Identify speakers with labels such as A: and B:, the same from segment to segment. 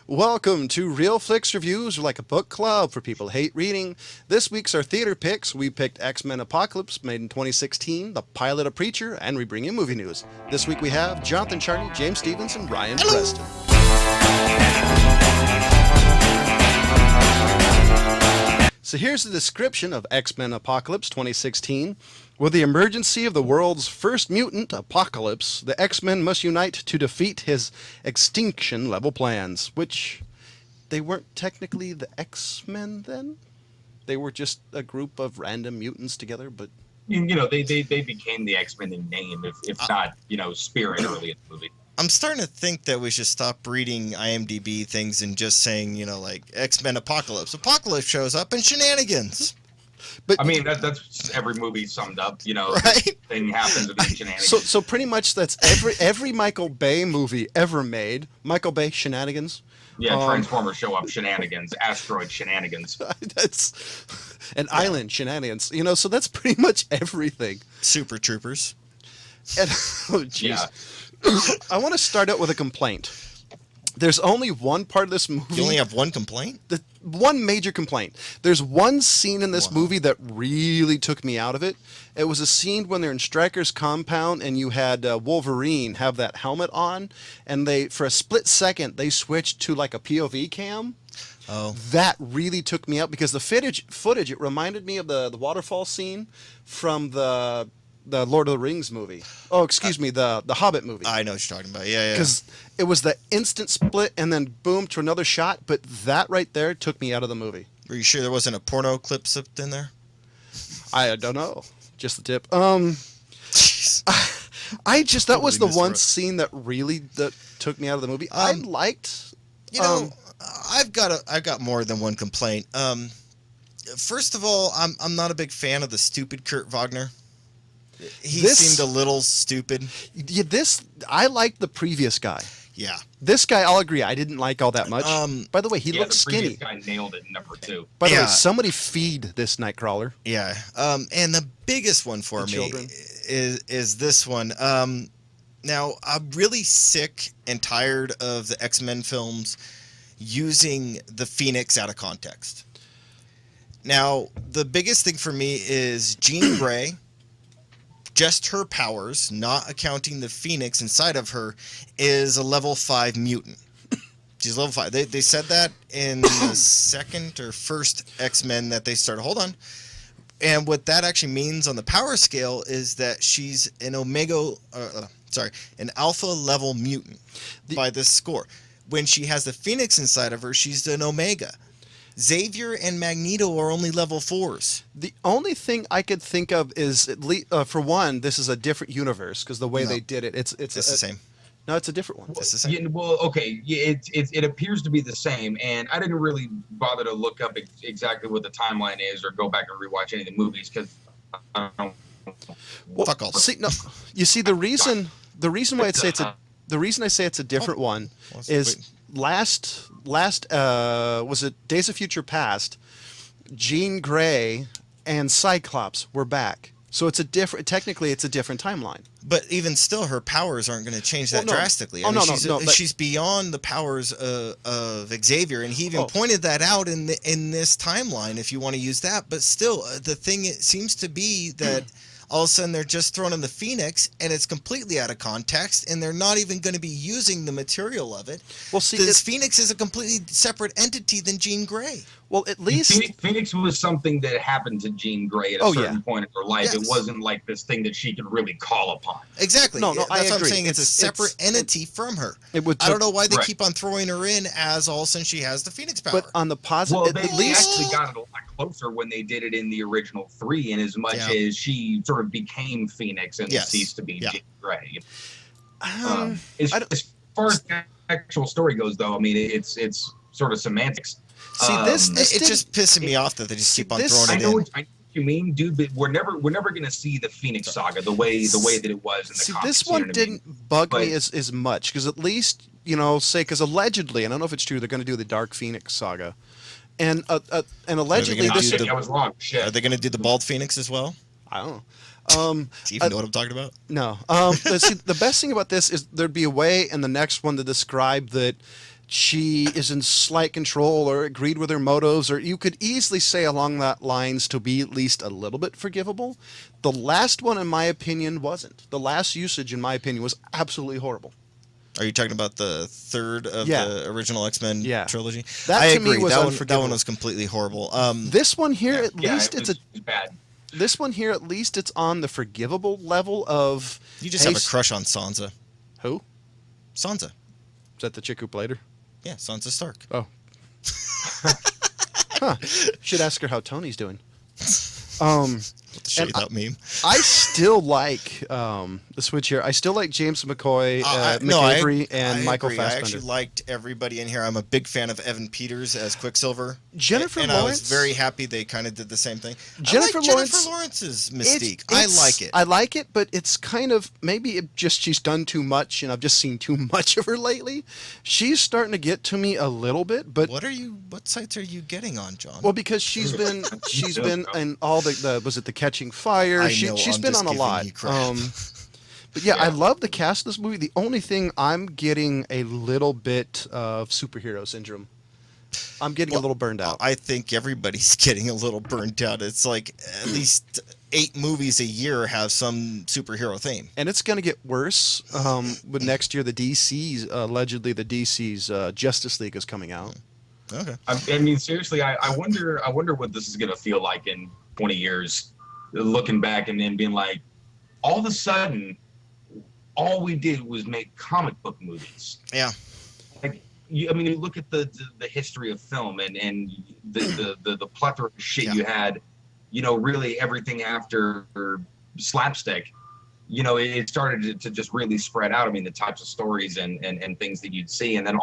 A: Welcome to Real Flix Reviews, like a book club for people who hate reading. This week's our theater picks. We picked X-Men Apocalypse, made in 2016, the pilot of Preacher, and we bring you movie news. This week we have Jonathan Charney, James Stevens, and Ryan Preston. So here's the description of X-Men Apocalypse 2016. With the emergency of the world's first mutant, Apocalypse, the X-Men must unite to defeat his extinction-level plans, which they weren't technically the X-Men then? They were just a group of random mutants together, but...
B: They became the X-Men in name, if not, spirit early in the movie.
C: I'm starting to think that we should stop reading IMDb things and just saying, like X-Men Apocalypse. Apocalypse shows up and shenanigans.
A: But
B: I mean, that's every movie summed up,
C: right?
B: Thing happens with these shenanigans.
A: So pretty much that's every Michael Bay movie ever made. Michael Bay shenanigans.
B: Yeah, Transformers show up shenanigans, asteroid shenanigans.
A: That's an island shenanigans. So that's pretty much everything.
C: Super Troopers.
A: And, oh, jeez.
B: Yeah.
A: I want to start out with a complaint. There's only one part of this movie.
C: You only have one complaint?
A: One major complaint. There's one scene in this movie that really took me out of it. It was a scene when they're in Stryker's compound and you had Wolverine have that helmet on, and they, for a split second, they switched to like a POV cam.
C: Oh.
A: That really took me out because the footage, it reminded me of the waterfall scene from the Lord of the Rings movie. Oh, excuse me, the Hobbit movie.
C: I know what you're talking about. Yeah.
A: Because it was the instant split and then boom to another shot, but that right there took me out of the movie.
C: Were you sure there wasn't a porno clip slipped in there?
A: I don't know. Just the tip.
C: Jeez.
A: That was the one scene that really took me out of the movie. I liked.
C: I've got more than one complaint. First of all, I'm not a big fan of the stupid Kurt Wagner. He seemed a little stupid.
A: Yeah, I liked the previous guy.
C: Yeah.
A: This guy, I'll agree, I didn't like all that much. By the way, he looks skinny.
B: The previous guy nailed it in number 2.
A: By the way, somebody feed this Nightcrawler.
C: Yeah. And the biggest one for me is this one. Now, I'm really sick and tired of the X-Men films using the Phoenix out of context. Now, the biggest thing for me is Jean Grey. Just her powers, not accounting the Phoenix inside of her, is a level 5 mutant. She's level 5. They said that in the second or first X-Men that they started. Hold on. And what that actually means on the power scale is that she's an an alpha level mutant by this score. When she has the Phoenix inside of her, she's an omega. Xavier and Magneto are only level 4s.
A: The only thing I could think of is, at least, for one, this is a different universe because the way they did it, it's
C: the same.
A: No, it's a different one.
C: It's the same.
B: Yeah, well, okay, yeah, it appears to be the same, and I didn't really bother to look up exactly what the timeline is or go back and rewatch any of the movies because I don't.
A: Well,
C: fuck all.
A: See, no, you see the reason why I say it's a different one is last was it Days of Future Past? Jean Grey and Cyclops were back, so technically it's a different timeline.
C: But even still, her powers aren't going to change that drastically. She's beyond the powers of Xavier, and he even pointed that out in this timeline. If you want to use that, but still, the thing it seems to be that. All of a sudden, they're just throwing in the Phoenix, and it's completely out of context, and they're not even going to be using the material of it. Well, see, this Phoenix is a completely separate entity than Jean Grey.
A: Well, at least
B: Phoenix was something that happened to Jean Grey at a certain point in her life. Yes. It wasn't like this thing that she could really call upon.
C: Exactly.
A: No,
C: that's
A: I agree.
C: What I'm saying. It's a separate entity from her. I don't know why they keep on throwing her in as all of a sudden she has the Phoenix power.
A: But on the positive,
B: they actually got it a lot closer when they did it in the original 3, in as much as she sort of became Phoenix and ceased to be Jean Grey. As far as the actual story goes, though, I mean, it's sort of semantics.
A: See,
C: it's just pissing me off that they just keep on throwing it in.
B: I know what you mean, dude, but we're never going to see the Phoenix saga the way that it was in the comics.
A: This one didn't bug me as much because at least because allegedly, and I don't know if it's true, they're going to do the Dark Phoenix saga, and allegedly
B: I was wrong. Shit.
C: Are they going to do the Bald Phoenix as well?
A: I don't know.
C: Do you even know what I'm talking about?
A: No. See, the best thing about this is there'd be a way in the next one to describe that she is in slight control or agreed with her motives, or you could easily say along that lines to be at least a little bit forgivable. The last one, in my opinion, wasn't. The last usage, in my opinion, was absolutely horrible.
C: Are you talking about the third of the original X-Men trilogy?
A: That
C: I
A: to
C: agree.
A: me was unforgivable.
C: That one was completely horrible.
A: This one here, at least
B: it was bad.
A: This one here, at least it's on the forgivable level of.
C: You just have a crush on Sansa.
A: Who?
C: Sansa.
A: Is that the chick who played her?
C: Yeah, Sansa Stark.
A: Oh. Huh. Should ask her how Tony's doing.
C: What the shit that meme?
A: I still like the switch here. I still like James McAvoy, and Michael Fassbender.
C: I actually liked everybody in here. I'm a big fan of Evan Peters as Quicksilver.
A: Jennifer Lawrence.
C: I was very happy they kind of did the same thing.
A: Jennifer
C: Lawrence's Mystique. I like it.
A: I like it, but it's kind of she's done too much, and I've just seen too much of her lately. She's starting to get to me a little bit, but
C: what sites are you getting on, John?
A: Well, because she's been in all the was it the Catching Fire? She's been on a lot. But yeah, I love the cast of this movie. The only thing, I'm getting a little bit of superhero syndrome. I'm getting a little burned out.
C: I think everybody's getting a little burned out. It's like at least 8 movies a year have some superhero theme.
A: And it's going to get worse with next year. Allegedly the DC's Justice League is coming out.
C: Okay.
B: I mean, seriously, I wonder what this is going to feel like in 20 years, looking back and then being like, all of a sudden, all we did was make comic book movies.
C: Yeah.
B: Like, you look at the history of film and the plethora of shit you had, really everything after slapstick, it started to just really spread out. I mean, the types of stories and things that you'd see, and then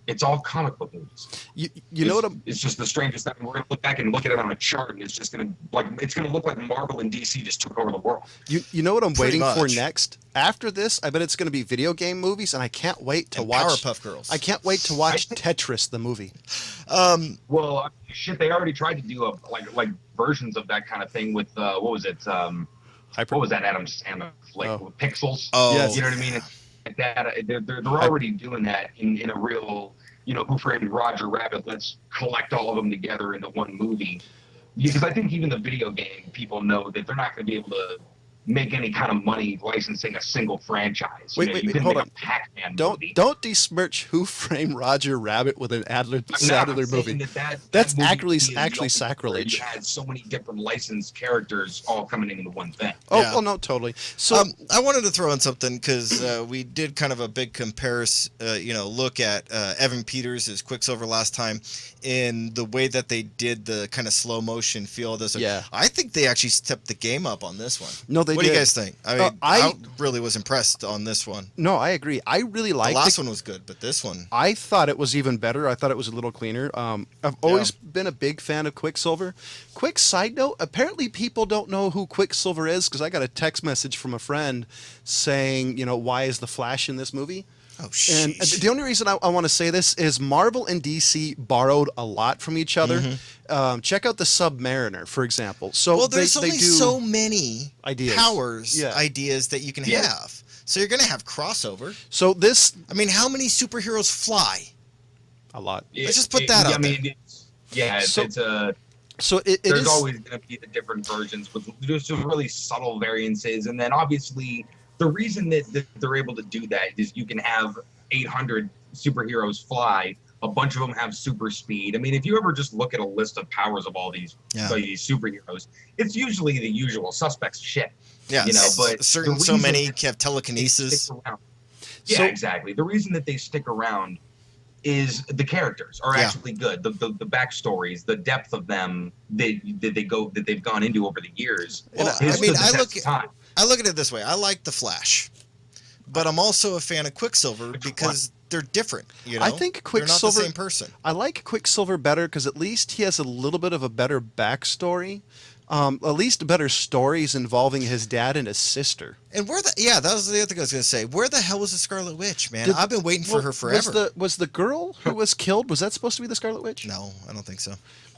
B: it's all comic book movies.
A: You know what?
B: It's just the strangest thing. We're gonna look back and look at it on a chart, and it's gonna look like Marvel and DC just took over the world.
A: You know what I'm waiting for next? After this, I bet it's gonna be video game movies, and I can't wait to watch
C: Powerpuff Girls.
A: I can't wait to watch Tetris the movie.
B: Well, shit, they already tried to do like versions of that kind of thing with what was it? What was that Adam Sandler with Pixels?
C: Oh,
A: yes.
B: You know what I mean? They're already doing that in a real, Who Framed Roger Rabbit? Let's collect all of them together into one movie. Because I think even the video game people know that they're not going to be able to make any kind of money licensing a single franchise.
A: Wait, hold on.
B: Pac-Man
A: don't besmirch Who Framed Roger Rabbit with an Sadler movie. That's actually sacrilege.
B: You had so many different licensed characters all coming into one thing.
A: Oh, yeah. Well, no, totally. So
C: I wanted to throw in something because we did kind of a big comparison, look at Evan Peters as Quicksilver last time in the way that they did the kind of slow motion feel of this.
A: Yeah.
C: I think they actually stepped the game up on this one.
A: No, they
C: What
A: did.
C: do you guys think? I mean, I really was impressed on this one.
A: No, I agree. I really liked
C: the last one was good, but this one,
A: I thought it was even better. I thought it was a little cleaner. I've always been a big fan of Quicksilver. Quick side note, apparently people don't know who Quicksilver is because I got a text message from a friend saying, why is the Flash in this movie?
C: Oh, shit.
A: And the only reason I want to say this is Marvel and DC borrowed a lot from each other. Mm-hmm. Check out the Submariner, for example. So
C: there's only so many
A: ideas
C: ideas that you can have. So you're going to have crossover.
A: So
C: how many superheroes fly?
A: A lot.
C: Let's just put that out there.
B: There's always going to be the different versions with just really subtle variances. And then obviously the reason that they're able to do that is you can have 800 superheroes fly. A bunch of them have super speed. I mean, if you ever just look at a list of powers of all these superheroes, it's usually the usual suspects shit.
C: Yeah,
B: but
C: so many have telekinesis.
B: Yeah, exactly. The reason that they stick around is the characters are actually good. The backstories, the depth of them that they've gone into over the years.
C: Well, I look at it this way. I like the Flash, but I'm also a fan of Quicksilver because they're different.
A: I think Quicksilver,
C: they're not the same person.
A: I like Quicksilver better because at least he has a little bit of a better backstory. At least better stories involving his dad and his sister.
C: And that was the other thing I was going to say. Where the hell was the Scarlet Witch, man? I've been waiting for her forever.
A: Was the girl who was killed, was that supposed to be the Scarlet Witch?
C: No, I don't think so.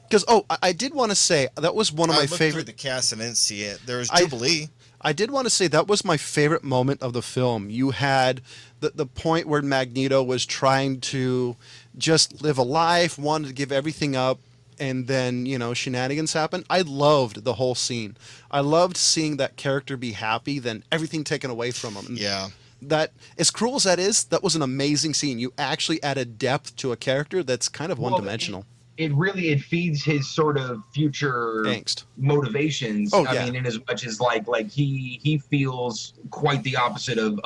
A: Because I did want to say that was one of my favorite.
C: I looked through the cast and didn't see it. There was Jubilee.
A: I did want to say that was my favorite moment of the film. You had the point where Magneto was trying to just live a life, wanted to give everything up, and then, shenanigans happened. I loved the whole scene. I loved seeing that character be happy, then everything taken away from him. And
C: yeah.
A: That, as cruel as that is, that was an amazing scene. You actually added depth to a character that's kind of one-dimensional.
B: It feeds his sort of future
A: angst
B: motivations. I mean, in as much as like he feels quite the opposite of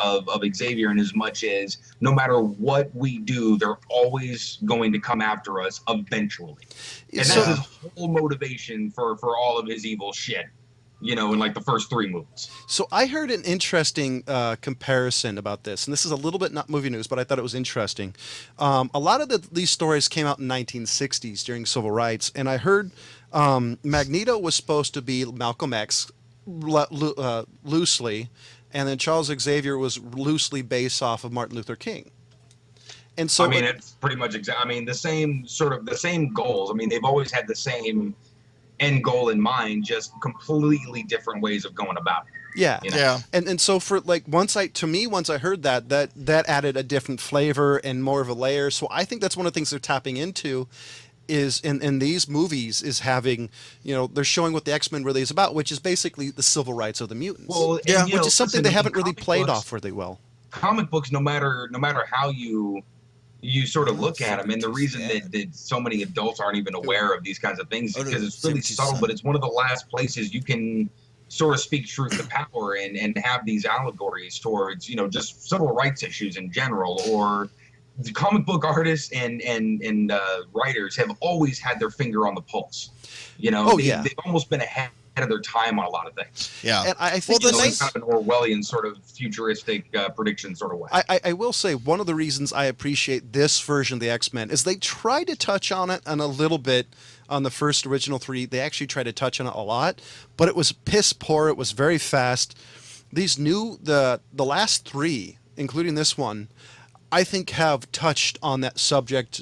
B: Xavier, in as much as no matter what we do, they're always going to come after us eventually. And that's his whole motivation for all of his evil shit. In like the first 3 movies.
A: So I heard an interesting comparison about this, and this is a little bit not movie news, but I thought it was interesting. A lot of these stories came out in 1960s during civil rights, and I heard Magneto was supposed to be Malcolm X loosely, and then Charles Xavier was loosely based off of Martin Luther King. And so,
B: I mean, it's pretty much the same goals. I mean, they've always had the same end goal in mind, just completely different ways of going about it.
A: Yeah. And so for once I heard that added a different flavor and more of a layer. So I think that's one of the things they're tapping into is in these movies is having, they're showing what the X-Men really is about, which is basically the civil rights of the mutants.
B: Well,
A: which is something they haven't really played off really well.
B: Comic books, no matter how you sort of look at them, and the reason that so many adults aren't even aware of these kinds of things is because it's really subtle, but it's one of the last places you can sort of speak truth to power and have these allegories towards, just civil rights issues in general. Or the comic book artists and writers have always had their finger on the pulse. They've almost been ahead of their time on a lot of things.
A: Yeah. And I think
B: it's kind of an Orwellian sort of futuristic prediction sort of way.
A: I will say one of the reasons I appreciate this version of the X-Men is they try to touch on it a little bit on the first original 3. They actually try to touch on it a lot, but it was piss poor. It was very fast. These the last 3, including this one, I think have touched on that subject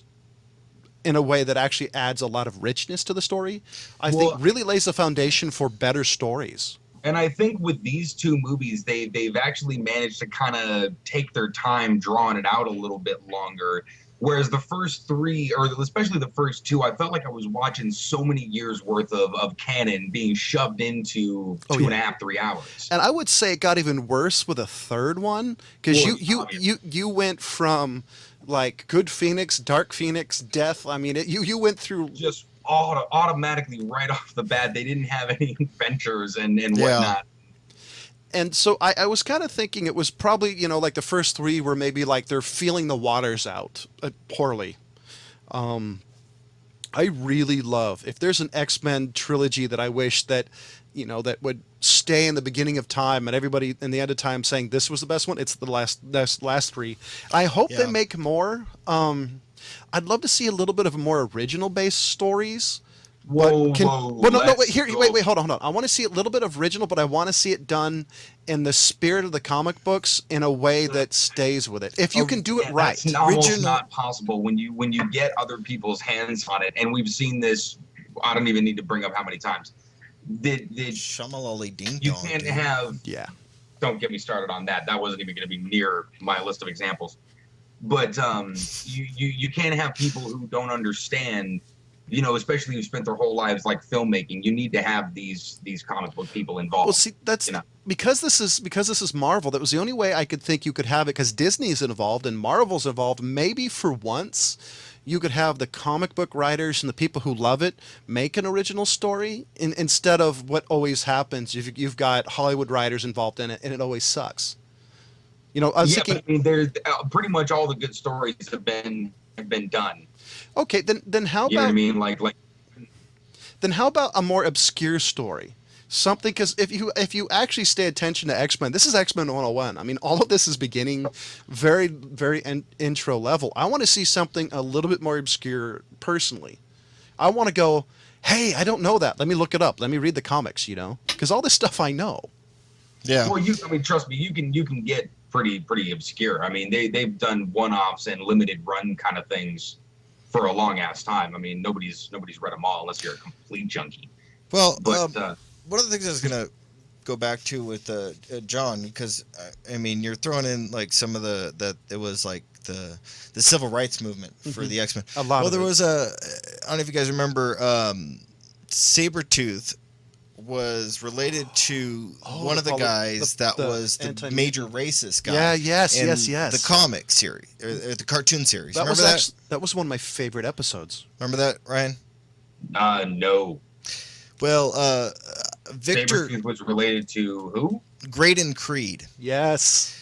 A: in a way that actually adds a lot of richness to the story. I think really lays the foundation for better stories.
B: And I think with these 2 movies, they've actually managed to kind of take their time drawing it out a little bit longer. Whereas the first 3, or especially the first 2, I felt like I was watching so many years worth of canon being shoved into 2.5, 3 hours.
A: And I would say it got even worse with a third one, because you went from like Good Phoenix, Dark Phoenix, Death. I mean, you went through
B: just automatically right off the bat. They didn't have any adventures and whatnot.
A: And so I was kind of thinking it was probably, like the first 3 were maybe like they're feeling the waters out poorly. I really love, if there's an X-Men trilogy that I wish that, that would stay in the beginning of time and everybody in the end of time saying this was the best one, it's the last 3. I hope they make more. I'd love to see a little bit of more original based stories. Wait, hold on. I want to see a little bit of original, but I want to see it done in the spirit of the comic books in a way that stays with it. If you can do it right.
B: It's almost not possible when you get other people's hands on it, and we've seen this, I don't even need to bring up how many times.
C: Shamalali ding dong.
B: You can't have...
A: Yeah.
B: Don't get me started on that. That wasn't even going to be near my list of examples. But you can't have people who don't understand... especially who spent their whole lives like filmmaking. You need to have these comic book people involved.
A: Well, see, that's because this is Marvel. That was the only way I could think you could have it, because Disney's involved and Marvel's involved. Maybe for once, you could have the comic book writers and the people who love it make an original story instead of what always happens. You've got Hollywood writers involved in it, and it always sucks. I was thinking,
B: but I mean, there's pretty much all the good stories have been done.
A: Okay, then how about...
B: You know what I mean? Like.
A: Then how about a more obscure story? Something, because if you actually stay attention to X-Men, this is X-Men 101. I mean, all of this is beginning very, very intro level. I want to see something a little bit more obscure personally. I want to go, hey, I don't know that. Let me look it up. Let me read the comics, because all this stuff I know.
C: Yeah.
B: Well, trust me, you can get pretty obscure. I mean, they've done one-offs and limited run kind of things for a long ass time. I mean, nobody's read them all unless you're a complete junkie.
C: Well,
B: but
C: one of the things I was gonna go back to with John, because I mean, you're throwing in like some of that it was like the civil rights movement for the X-Men.
A: A lot.
C: Well, there was I don't know if you guys remember, Sabretooth was related to one of the guys that was the major racist guy.
A: Yeah, yes.
C: The comic series, or the cartoon series. Remember that?
A: That was one of my favorite episodes.
C: Remember that, Ryan?
B: No.
C: Well, Victor
B: Sabretooth was related to who?
C: Graydon Creed.
A: Yes.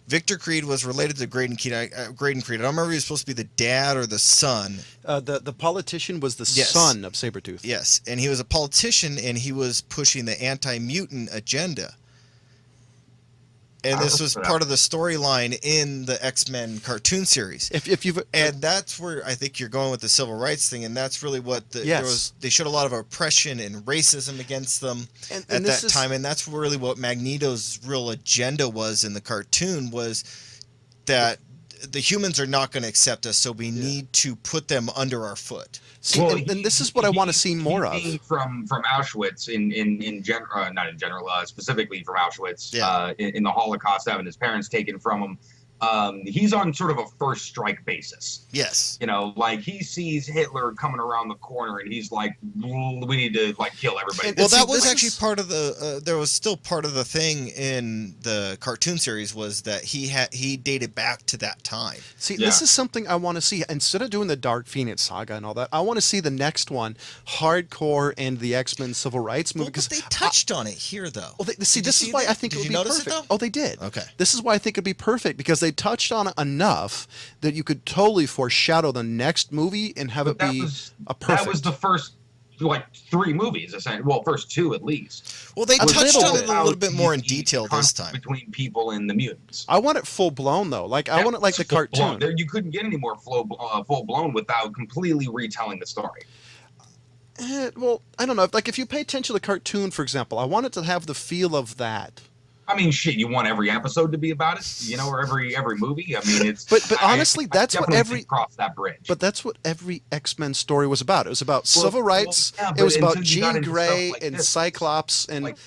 C: Victor Creed was related to Graydon Creed. I don't remember if he was supposed to be the dad or the son.
A: The politician was the son of Sabretooth.
C: Yes, and he was a politician, and he was pushing the anti-mutant agenda. And this was part of the storyline in the X-Men cartoon series. And that's where I think you're going with the civil rights thing, and that's really what they showed a lot of oppression and racism against them at that time, and that's really what Magneto's real agenda was in the cartoon, was that the humans are not going to accept us, so we need to put them under our foot.
A: See, and this is what I want to see more of.
B: From Auschwitz in general, not in general, specifically from Auschwitz, in the Holocaust, having his parents taken from him. He's on sort of a first strike basis.
C: Yes.
B: You know, like he sees Hitler coming around the corner and he's like, we need to like kill everybody.
C: Well, that was actually part of the, there was still part of the thing in the cartoon series, was that he dated back to that time.
A: See, this is something I want to see. Instead of doing the Dark Phoenix saga and all that, I want to see the next one, hardcore, and the X-Men civil rights movie.
C: But they touched on it here, though.
A: Well, this is why I think it would be perfect. Oh, they did.
C: Okay.
A: This is why I think it'd be perfect, because they touched on it enough that you could totally foreshadow the next movie and have it be a perfect.
B: That was the first like 3 movies, essentially. Well, first 2 at least.
C: Well, they touched on it a little bit more in detail this time.
B: Between people and the mutants.
A: I want it full blown though. Like I want it like the cartoon.
B: You couldn't get any more full blown without completely retelling the story.
A: Well, I don't know. Like if you pay attention to the cartoon, for example, I want it to have the feel of that.
B: I mean, shit, you want every episode to be about it, you know, or every movie. I mean, it's.
A: But honestly, that's what every
B: cross that bridge.
A: But that's what every X-Men story was about. It was about civil rights. It was about Jean Grey and Cyclops and.
B: Like,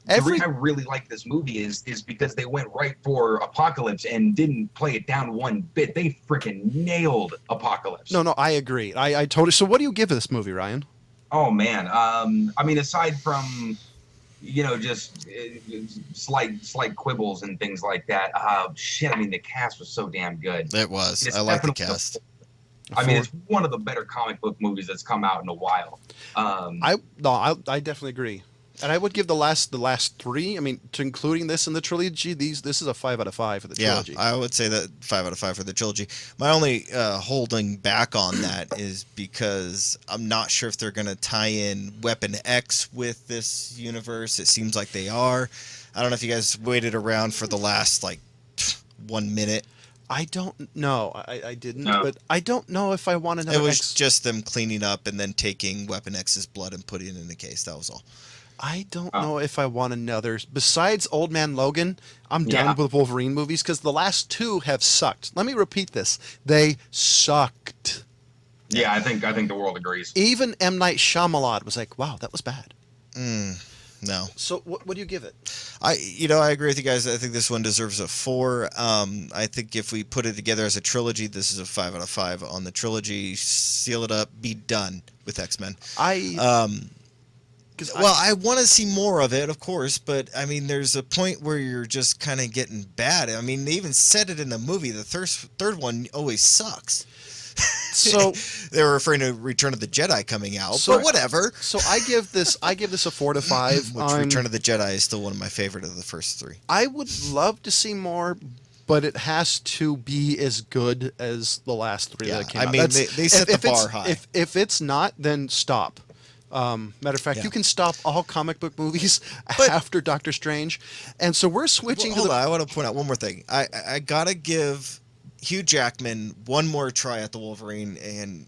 B: the reason I really like this movie is because they went right for Apocalypse and didn't play it down one bit. They freaking nailed Apocalypse.
A: No, I agree. I totally. So, what do you give this movie, Ryan?
B: Oh man, I mean, aside from, you know, just slight quibbles and things like that. Shit, I mean, the cast was so damn good.
C: It was. I like the cast.
B: I mean, it's one of the better comic book movies that's come out in a while.
A: I definitely agree. And I would give the last 3, I mean, to including this in the trilogy, this is a 5 out of 5 for the trilogy.
C: Yeah, I would say that 5 out of 5 for the trilogy. My only holding back on that is because I'm not sure if they're going to tie in Weapon X with this universe. It seems like they are. I don't know if you guys waited around for the last, 1 minute.
A: I don't know. I didn't, but I don't know if I want another
C: It was just them cleaning up and then taking Weapon X's blood and putting it in the case. That was all.
A: I don't know if I want another. Besides Old Man Logan, I'm done with Wolverine movies because the last 2 have sucked. Let me repeat this. They sucked.
B: Yeah, I think the world agrees.
A: Even M. Night Shyamalan was like, wow, that was bad.
C: No.
A: So what do you give it?
C: I agree with you guys. I think this one deserves a 4. I think if we put it together as a trilogy, this is a 5 out of 5 on the trilogy. Seal it up. Be done with X-Men. I want to see more of it, of course, but I mean, there's a point where you're just kind of getting bad. I mean, they even said it in the movie. The third one always sucks.
A: So
C: they were referring to Return of the Jedi coming out, but whatever.
A: So I give this a 4 to 5.
C: Which Return of the Jedi is still one of my favorite of the first 3.
A: I would love to see more, but it has to be as good as the last 3 that came out.
C: I mean, they set the bar high.
A: If it's not, then stop. Matter of fact, you can stop all comic book movies after Doctor Strange. And so we're switching
C: hold on, I want to point out one more thing. I got to give Hugh Jackman one more try at the Wolverine, and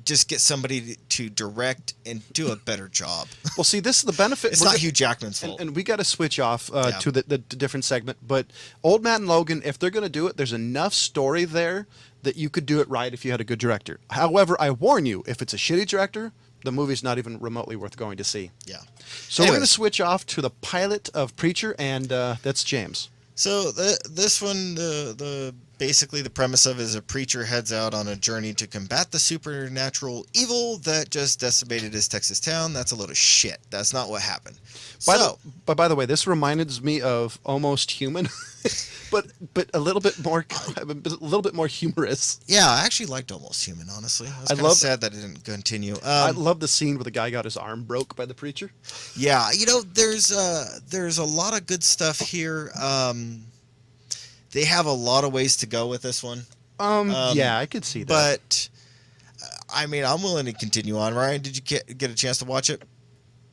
C: just get somebody to direct and do a better job.
A: Well, see, this is the benefit.
C: It's not Hugh Jackman's fault.
A: And we got to switch off to the different segment. But Old Man Logan, if they're going to do it, there's enough story there that you could do it right if you had a good director. However, I warn you, if it's a shitty director, the movie's not even remotely worth going to see.
C: Yeah.
A: So we're going to switch off to the pilot of Preacher, and that's James.
C: So this one, the basically the premise of it is a preacher heads out on a journey to combat the supernatural evil that just decimated his Texas town. That's a load of shit. That's not what happened.
A: But by the way, this reminds me of Almost Human, but a little bit more humorous.
C: Yeah, I actually liked Almost Human. Honestly, I was kind of sad that it didn't continue.
A: I love the scene where the guy got his arm broke by the preacher.
C: Yeah, there's a lot of good stuff here. They have a lot of ways to go with this one.
A: Yeah, I could see that.
C: But I mean, I'm willing to continue on. Ryan, did you get a chance to watch it?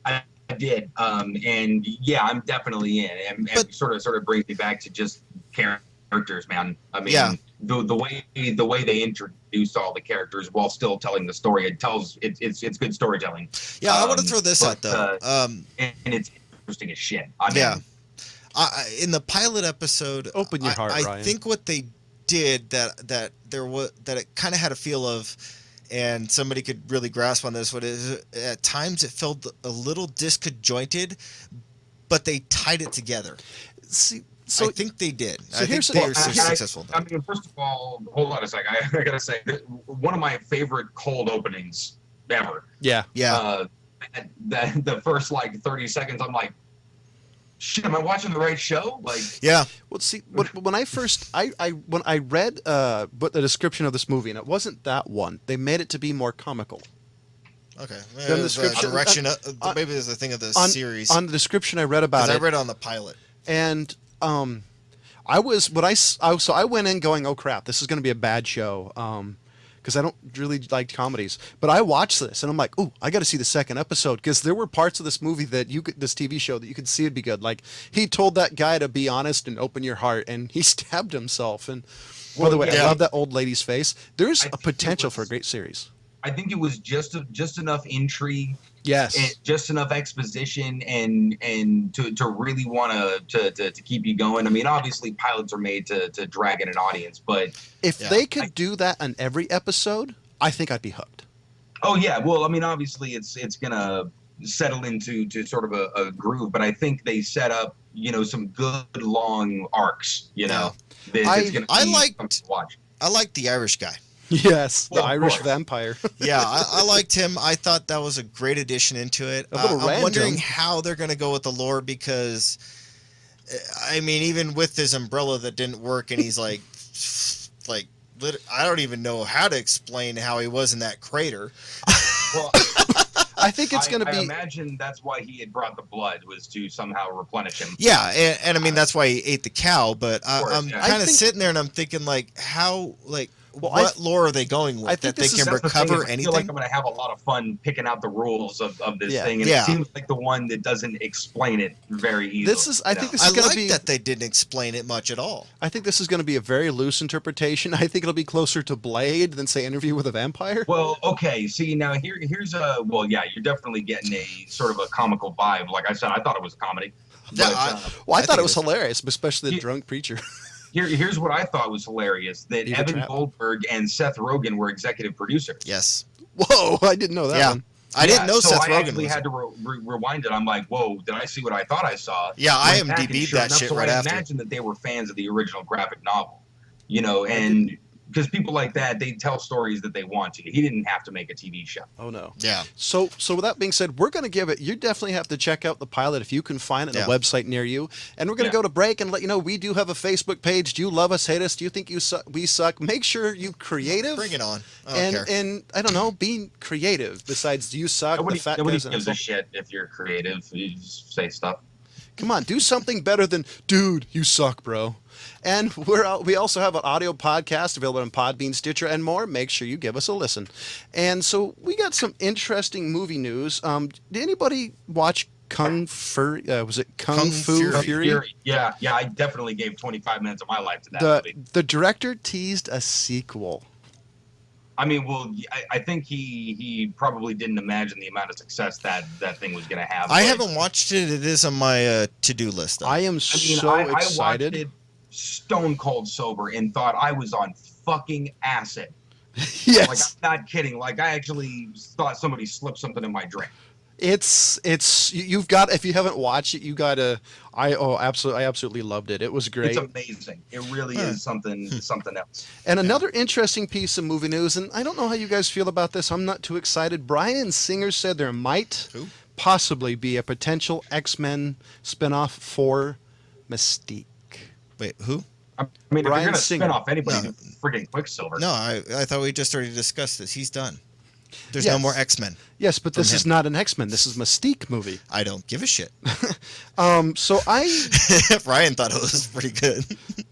B: I did, and yeah, I'm definitely in. And sort of brings me back to just characters, man. I mean, the way they introduce all the characters while still telling the story, it's good storytelling.
C: Yeah, I want to throw this out though,
B: and it's interesting as shit. I mean,
C: in the pilot episode,
A: open your heart, Ryan.
C: I think what they did that it kind of had a feel of, and somebody could really grasp on this. What is at times it felt a little disconjointed, but they tied it together.
A: See, so
C: I think they did.
A: So
C: I think they were successful.
B: I mean, first of all, hold on a second. I gotta say, one of my favorite cold openings ever.
A: Yeah.
B: The first 30 seconds, I'm like, shit, am I watching the right show?
C: Yeah.
A: Well, see, when I first when I read the description of this movie, and it wasn't that one, they made it to be more comical.
C: Okay.
A: The description,
C: maybe there's a thing of the series.
A: On the description I read about it.
C: I read on the pilot.
A: And I went in going, oh crap, this is going to be a bad show. Because I don't really like comedies. But I watched this, and I'm like, ooh, I got to see the second episode, because there were parts of this movie this TV show that you could see it'd be good. Like, he told that guy to be honest and open your heart, and he stabbed himself. And by the way, I love that old lady's face. There's a potential for a great series.
B: I think it was just enough intrigue.
A: Yes.
B: And just enough exposition and to really want to keep you going. I mean, obviously pilots are made to drag in an audience, but
A: if they could do that on every episode, I think I'd be hooked.
B: Oh yeah. Well, I mean, obviously it's gonna settle into sort of a groove, but I think they set up, some good long arcs,
C: I liked the Irish guy.
A: Yes, the Irish vampire.
C: Yeah, I liked him. I thought that was a great addition into it. I'm wondering how they're going to go with the lore, because, I mean, even with his umbrella that didn't work, and he's like, I don't even know how to explain how he was in that crater.
B: Well,
A: I think it's going to be.
B: I imagine that's why he had brought the blood, was to somehow replenish him.
C: Yeah, and I mean that's why he ate the cow. But I'm kind of sitting there and I'm thinking how what lore are they going with that they can recover anything? I feel
B: like I'm going to have a lot of fun picking out the rules of this thing, and it seems like the one that doesn't explain it very easily.
A: I think this is going to be
C: that they didn't explain it much at all.
A: I think this is going to be a very loose interpretation. I think it'll be closer to Blade than, say, Interview with a Vampire.
B: Well, okay. See, now you're definitely getting a sort of a comical vibe. Like I said, I thought it was a comedy.
A: But, I thought it was hilarious, especially the drunk preacher.
B: Here's what I thought was hilarious: that Evan Goldberg and Seth Rogen were executive producers.
C: Yes.
A: Whoa, I didn't know that one.
C: I didn't know Seth Rogen.
B: I actually had to rewind it. I'm like, whoa, did I see what I thought I saw?
C: Yeah, I IMDb'd that shit right after.
B: I imagine that they were fans of the original graphic novel, and because people like that, they tell stories that they want to. He didn't have to make a TV show.
A: Oh no.
C: Yeah.
A: So with that being said, we're going to give it. You definitely have to check out the pilot if you can find it on a website near you. And we're going to go to break and let you know we do have a Facebook page. Do you love us, hate us? Do you think we suck? Make sure you creative.
C: Bring it on.
A: And I don't know, being creative. Besides, do you suck?
B: Nobody gives a shit if you're creative. You just say stuff.
A: Come on, do something better than, dude, you suck, bro. And we also have an audio podcast available on Podbean, Stitcher, and more. Make sure you give us a listen. And so we got some interesting movie news. Did anybody watch Kung Fu? Was it Kung Fu Fury?
B: Yeah. I definitely gave 25 minutes of my life to that movie.
A: The director teased a sequel.
B: I mean, well, I think he probably didn't imagine the amount of success that thing was going to have.
C: I haven't watched it. It is on my to-do list, though.
A: I am so excited.
B: I watched it stone cold sober and thought I was on fucking acid.
A: Yes.
B: Like, I'm not kidding. Like, I actually thought somebody slipped something in my drink.
A: You've got, if you haven't watched it, you gotta. I absolutely loved it. It was great.
B: It's amazing. It really is something else.
A: And another interesting piece of movie news, and I don't know how you guys feel about this. I'm not too excited. Bryan Singer said there might possibly be a potential X-Men spinoff for Mystique.
C: Wait, who?
B: I mean,
A: Bryan
B: if you're going to
A: Singer.
B: spin off anybody, freaking Quicksilver.
C: No, I thought we just already discussed this. He's done. There's no more X-Men.
A: Yes, but this is not an X-Men. This is Mystique movie.
C: I don't give a shit.
A: So
C: Ryan thought it was pretty good.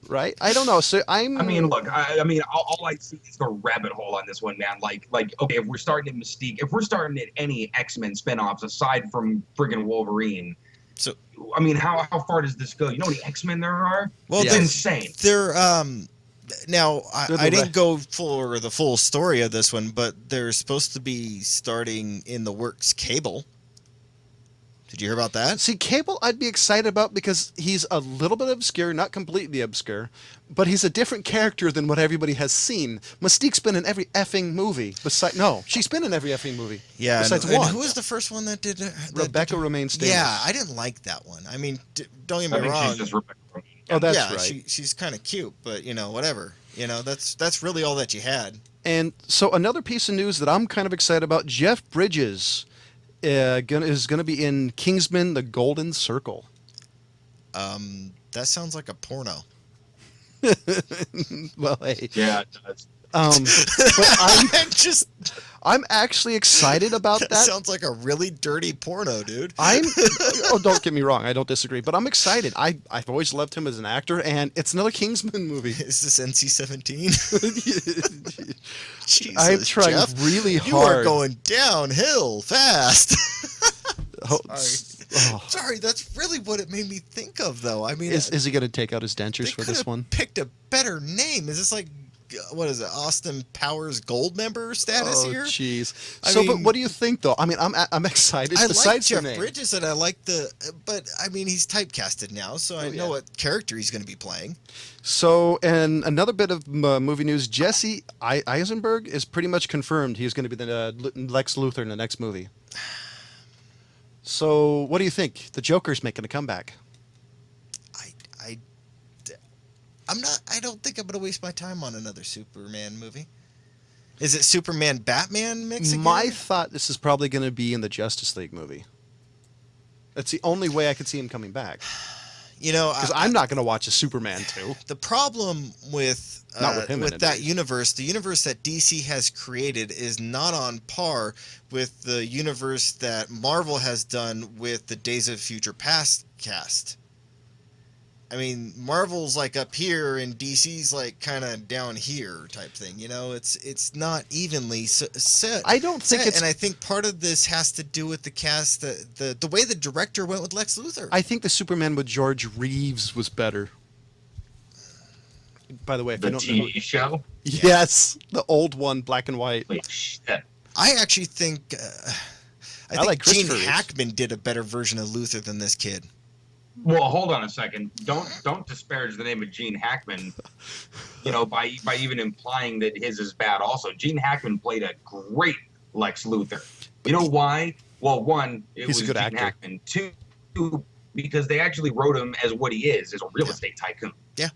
A: Right? I don't know. So
B: I mean, look. I mean, all I see is the rabbit hole on this one, man. Like, okay, if we're starting at Mystique, if we're starting at any X-Men spinoffs aside from friggin' Wolverine,
C: so
B: I mean, how far does this go? You know how many X-Men there are?
C: Well,
B: it's insane.
C: They're now I didn't go for the full story of this one, but they're supposed to be starting in the works Cable. Did you hear about that?
A: See, Cable I'd be excited about because he's a little bit obscure, not completely obscure, but he's a different character than what everybody has seen. Mystique's been in every effing movie. She's been in every effing movie.
C: Yeah,
A: besides
C: and
A: one.
C: who was the first one that did
A: Rebecca Romaine Stamos.
C: Yeah, I didn't like that one. I mean, don't get me wrong.
B: She's just Rebecca Romaine.
A: Oh, that's right.
C: She's kind of cute, but whatever. That's really all that you had.
A: And so another piece of news that I'm kind of excited about: Jeff Bridges is gonna be in Kingsman: The Golden Circle.
C: That sounds like a porno.
A: Well, hey.
B: Yeah, it does.
A: But I'm actually excited about that.
C: Sounds like a really dirty porno, dude.
A: Don't get me wrong, I don't disagree, but I'm excited. I've always loved him as an actor, and it's another Kingsman movie.
C: Is this NC-17? Jesus,
A: I'm trying
C: Jeff,
A: really hard.
C: You are going downhill fast. Sorry, that's really what it made me think of, though. I mean,
A: is he going to take out his dentures for this one?
C: Picked a better name. Is this like, what is it, Austin Powers Gold member status here?
A: Oh, jeez. But what do you think, though? I mean, I'm excited.
C: I
A: Besides
C: like Jeff
A: the name.
C: Bridges, and I like but I mean, he's typecasted now, so I know what character he's going to be playing.
A: So, and another bit of movie news: Jesse Eisenberg is pretty much confirmed he's going to be the Lex Luthor in the next movie. So, what do you think? The Joker's making a comeback.
C: I don't think I'm going to waste my time on another Superman movie. Is it Superman Batman mix again?
A: My thought, this is probably going to be in the Justice League movie. That's the only way I could see him coming back. Because I'm not going to watch a Superman 2.
C: The problem with that universe, the universe that DC has created is not on par with the universe that Marvel has done with the Days of Future Past cast. I mean, Marvel's like up here and DC's like kind of down here type thing. It's not evenly set.
A: I don't think it's...
C: And I think part of this has to do with the cast, the way the director went with Lex Luthor.
A: I think the Superman with George Reeves was better. By the way, if
B: the
A: you don't
B: TV show?
A: Yes, the old one, black and white.
B: Wait, shit.
C: I actually think I think
A: like
C: Gene
A: Reeves.
C: Hackman did a better version of Luthor than this kid.
B: Well, hold on a second. Don't disparage the name of Gene Hackman, by even implying that his is bad also. Gene Hackman played a great Lex Luthor. You know why? Well, one,
A: He's
C: was
A: a good
C: Gene
A: actor.
C: Hackman. Two, because they actually wrote him as what he is a real estate tycoon. Yeah.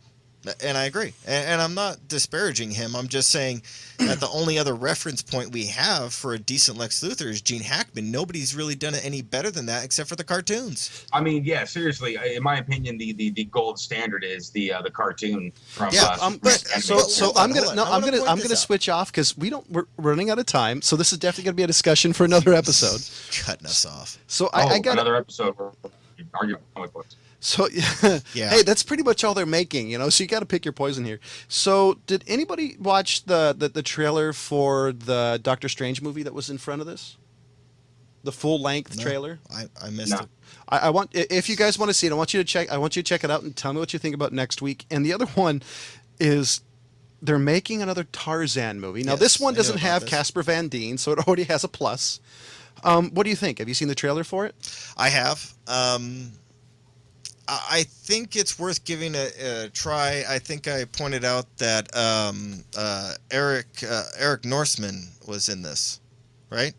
C: And I agree. And I'm not disparaging him. I'm just saying that the only other reference point we have for a decent Lex Luthor is Gene Hackman. Nobody's really done it any better than that except for the cartoons.
B: I mean, yeah, seriously. In my opinion, the gold standard is the cartoon from.
A: I'm gonna switch off because we're running out of time. So this is definitely gonna be a discussion for another episode.
C: Cutting us off.
A: So I got
B: another episode where we argue about comic books.
A: So, yeah. Hey, that's pretty much all they're making, so you got to pick your poison here. So, did anybody watch the trailer for the Doctor Strange movie that was in front of this? The full-length trailer?
C: I missed it.
A: I want, if you guys want to see it, I want you to check it out and tell me what you think about next week. And the other one is, they're making another Tarzan movie. Now,
C: Yes,
A: this one
C: I know
A: doesn't
C: about
A: have
C: this.
A: Casper Van Dien, so it already has a plus. What do you think? Have you seen the trailer for it?
C: I have. I think it's worth giving a try. I think I pointed out that Eric Norseman was in this, right?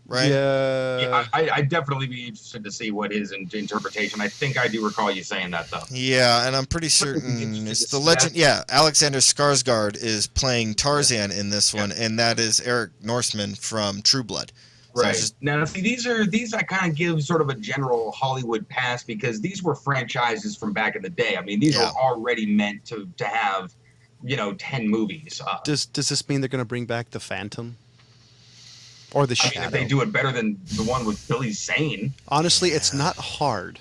C: Right.
A: Yeah.
B: I'd definitely be interested to see what his interpretation. I think I do recall you saying that, though.
C: Yeah, and I'm pretty certain it's the legend. Yeah, Alexander Skarsgård is playing Tarzan in this one, and that is Eric Norseman from True Blood.
B: Right.
C: So
B: Now, see, these I kind of give sort of a general Hollywood pass because these were franchises from back in the day. I mean, these were already meant to have, 10 movies.
A: Does this mean they're going to bring back the Phantom? Or the Shadow?
B: I mean, if they do it better than the one with Billy Zane.
A: Honestly, it's not hard.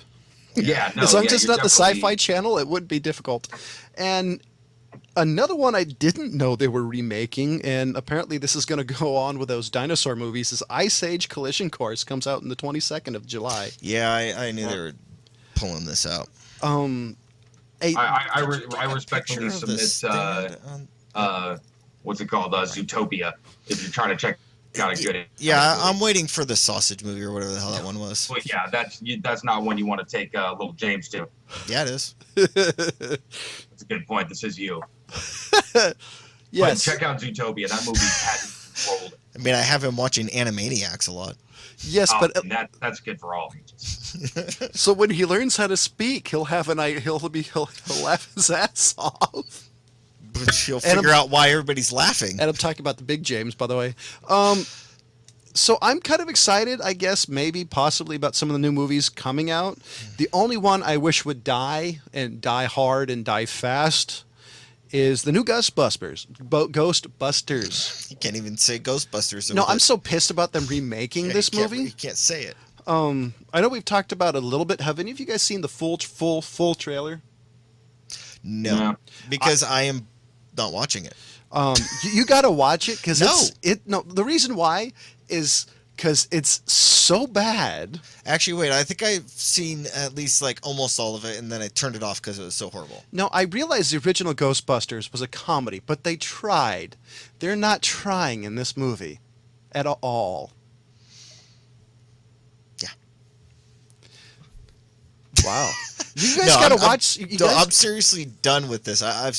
B: Yeah, no.
A: As long as it's not the Sci-Fi Channel, it would be difficult. And another one I didn't know they were remaking, and apparently this is going to go on with those dinosaur movies, is Ice Age Collision Course. Comes out on the 22nd of July.
C: Yeah, I knew they were pulling this out.
B: I respectfully submit, what's it called? Zootopia, if you're trying to check out a good...
C: Yeah, I'm waiting for the sausage movie or whatever the hell that one was.
B: Well, yeah, that's not one you want to take little James to.
C: Yeah, it is.
B: That's a good point. This is you.
A: Yes.
B: But check out Zootopia. That movie had rolled.
C: I mean, I have him watching Animaniacs a lot.
A: Yes, but
B: that's good for all ages.
A: So when he learns how to speak, he'll laugh his ass off.
C: But he'll figure out why everybody's laughing.
A: And I'm talking about the big James, by the way. So I'm kind of excited, I guess, maybe, possibly, about some of the new movies coming out. The only one I wish would die, and die hard and die fast, is the new Ghostbusters. Ghostbusters.
C: You can't even say Ghostbusters.
A: No, I'm so pissed about them remaking this movie.
C: You can't say it.
A: I know we've talked about it a little bit. Have any of you guys seen the full trailer?
C: No, because I am not watching it.
A: You got to watch it because
C: No.
A: The reason why is because it's so bad.
C: Actually, wait. I think I've seen at least like almost all of it, and then I turned it off because it was so horrible.
A: No, I realized the original Ghostbusters was a comedy, but they tried. They're not trying in this movie at all.
C: Yeah.
A: Wow. You guys gotta watch.
C: I'm seriously done with this. I'm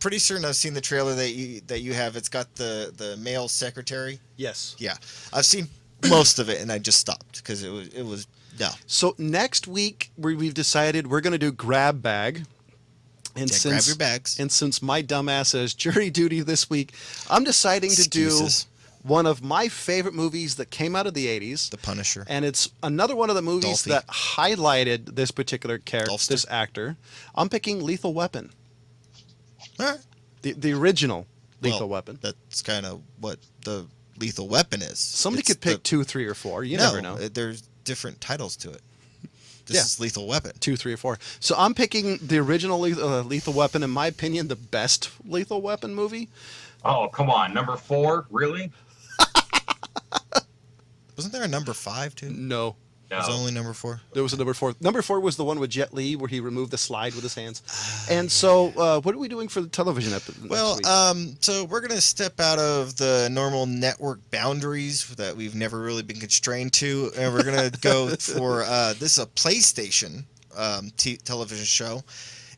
C: pretty certain I've seen the trailer that you have. It's got the male secretary.
A: Yes.
C: Yeah, I've seen most of it, and I just stopped because it was no.
A: So next week we've decided we're gonna do Grab Bag. And
C: grab your bags.
A: And since my dumbass has jury duty this week, I'm deciding to do one of my favorite movies that came out of the 80s.
C: The Punisher.
A: And it's another one of the movies that highlighted this particular character, this actor. I'm picking Lethal Weapon.
C: All right.
A: The original Lethal Weapon.
C: That's kind of what the Lethal Weapon is.
A: Somebody could pick 2, 3, or 4. You never know.
C: There's different titles to it. This is Lethal Weapon.
A: 2, 3, or 4. So I'm picking the original Lethal Weapon, in my opinion, the best Lethal Weapon movie.
B: Oh, come on. Number 4? Really?
C: Wasn't there a number 5 too?
A: No.
C: It was only number 4.
A: There was a number 4. Number 4 was the one with Jet Li where he removed the slide with his hands. And so, what are we doing for the television episode?
C: Well, so we're gonna step out of the normal network boundaries that we've never really been constrained to, and we're gonna go for this is a PlayStation television show.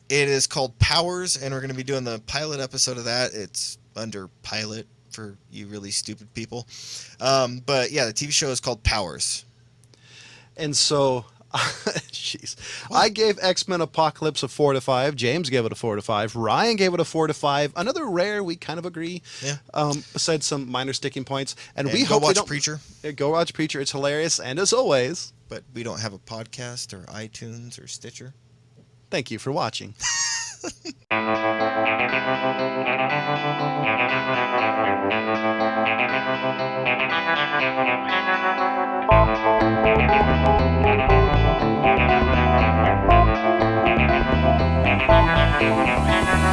C: It is called Powers, and we're gonna be doing the pilot episode of that. It's under pilot for you really stupid people, but yeah, the TV show is called Powers.
A: And so, jeez, I gave X-Men Apocalypse a 4 to 5. James gave it a 4 to 5. Ryan gave it a 4 to 5. Another rare, we kind of agree.
C: Yeah.
A: Besides some minor sticking points, and we
C: go
A: hope
C: watch Preacher.
A: Go watch Preacher. It's hilarious, and as always,
C: but we don't have a podcast or iTunes or Stitcher.
A: Thank you for watching.